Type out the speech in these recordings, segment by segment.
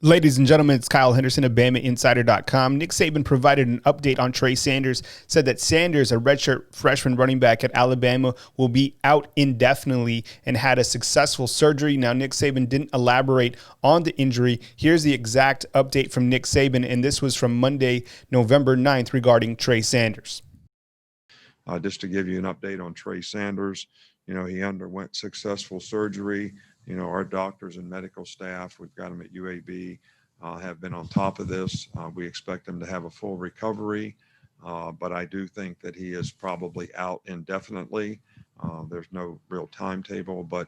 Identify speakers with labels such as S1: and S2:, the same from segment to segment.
S1: Ladies and gentlemen, it's Kyle Henderson of BamaInsider.com. Nick Saban provided an update on Trey Sanders, said that Sanders, a redshirt freshman running back at Alabama, will be out indefinitely and had a successful surgery. Now, Nick Saban didn't elaborate on the injury. Here's the exact update from Nick Saban, and this was from Monday, November 9th regarding Trey Sanders.
S2: Just to give you an update on Trey Sanders, he underwent successful surgery. Our doctors and medical staff, we've got him at UAB, have been on top of this. We expect him to have a full recovery, but I do think that he is probably out indefinitely. There's no real timetable, but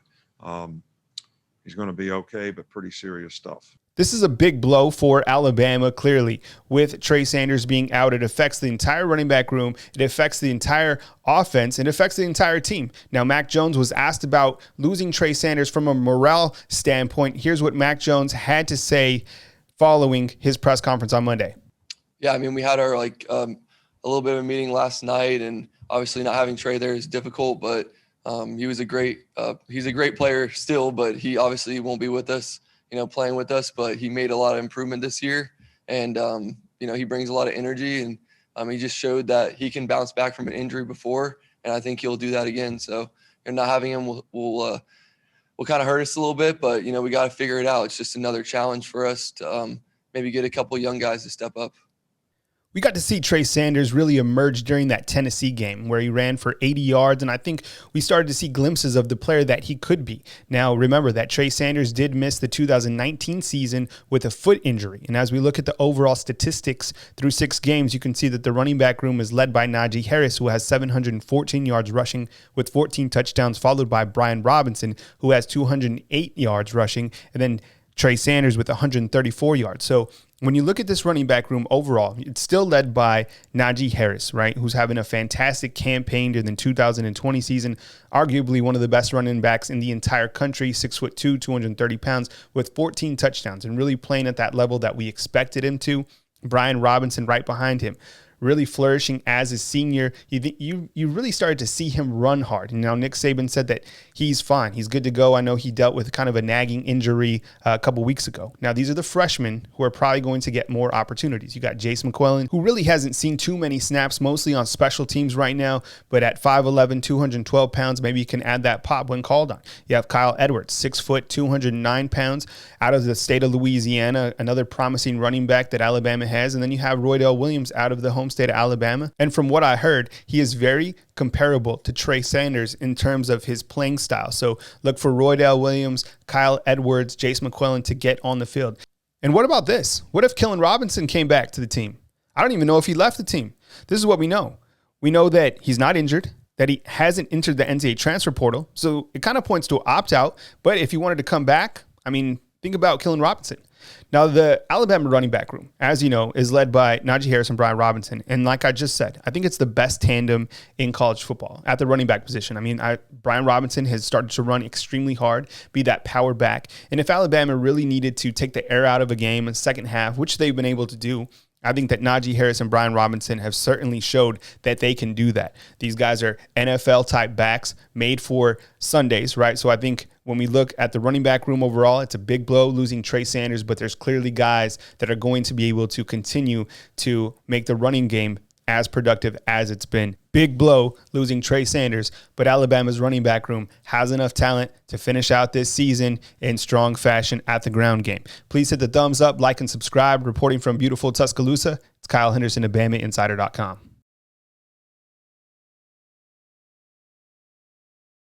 S2: he's going to be okay, but pretty serious stuff.
S1: This is a big blow for Alabama, clearly. With Trey Sanders being out, it affects the entire running back room. It affects the entire offense. It affects the entire team. Now, Mac Jones was asked about losing Trey Sanders from a morale standpoint. Here's what Mac Jones had to say following his press conference on Monday.
S3: Yeah, I mean, we had our a little bit of a meeting last night, and obviously not having Trey there is difficult, but he's a great player still, but he obviously won't be with us, playing with us, but he made a lot of improvement this year. And, he brings a lot of energy, and he just showed that he can bounce back from an injury before. And I think he'll do that again. So not having him will kind of hurt us a little bit, but, we got to figure it out. It's just another challenge for us to maybe get a couple young guys to step up.
S1: We got to see Trey Sanders really emerge during that Tennessee game where he ran for 80 yards, and I think we started to see glimpses of the player that he could be. Now, remember that Trey Sanders did miss the 2019 season with a foot injury, and as we look at the overall statistics through 6 games, you can see that the running back room is led by Najee Harris, who has 714 yards rushing with 14 touchdowns, followed by Brian Robinson, who has 208 yards rushing, and then Trey Sanders with 134 yards. So when you look at this running back room overall, it's still led by Najee Harris, right, who's having a fantastic campaign during the 2020 season, arguably one of the best running backs in the entire country, 6'2", 230 pounds, with 14 touchdowns and really playing at that level that we expected him to. Brian Robinson right behind him, really flourishing as a senior. You really started to see him run hard. And now Nick Saban said that he's fine. He's good to go. I know he dealt with kind of a nagging injury a couple weeks ago. Now, these are the freshmen who are probably going to get more opportunities. You got Jase McCown, who really hasn't seen too many snaps, mostly on special teams right now, but at 5'11", 212 pounds, maybe you can add that pop when called on. You have Kyle Edwards, 6 foot, 209 pounds, out of the state of Louisiana, another promising running back that Alabama has. And then you have Roydell Williams out of the home state of Alabama. And from what I heard, he is very comparable to Trey Sanders in terms of his playing style. So look for Roydell Williams, Kyle Edwards, Jase McCown to get on the field. And what about this? What if Kellen Robinson came back to the team? I don't even know if he left the team. This is what we know. We know that he's not injured, that he hasn't entered the NCAA transfer portal. So it kind of points to an opt-out. But if he wanted to come back, think about Kellen Robinson. Now, the Alabama running back room, as you know, is led by Najee Harris and Brian Robinson. And like I just said, I think it's the best tandem in college football at the running back position. Brian Robinson has started to run extremely hard, be that power back. And if Alabama really needed to take the air out of a game in the second half, which they've been able to do, I think that Najee Harris and Brian Robinson have certainly showed that they can do that. These guys are NFL-type backs made for Sundays, right? So I think when we look at the running back room overall, it's a big blow losing Trey Sanders, but there's clearly guys that are going to be able to continue to make the running game as productive as it's been. Big blow losing Trey Sanders, but Alabama's running back room has enough talent to finish out this season in strong fashion at the ground game. Please hit the thumbs up, like, and subscribe. Reporting from beautiful Tuscaloosa, it's Kyle Henderson of BamaInsider.com.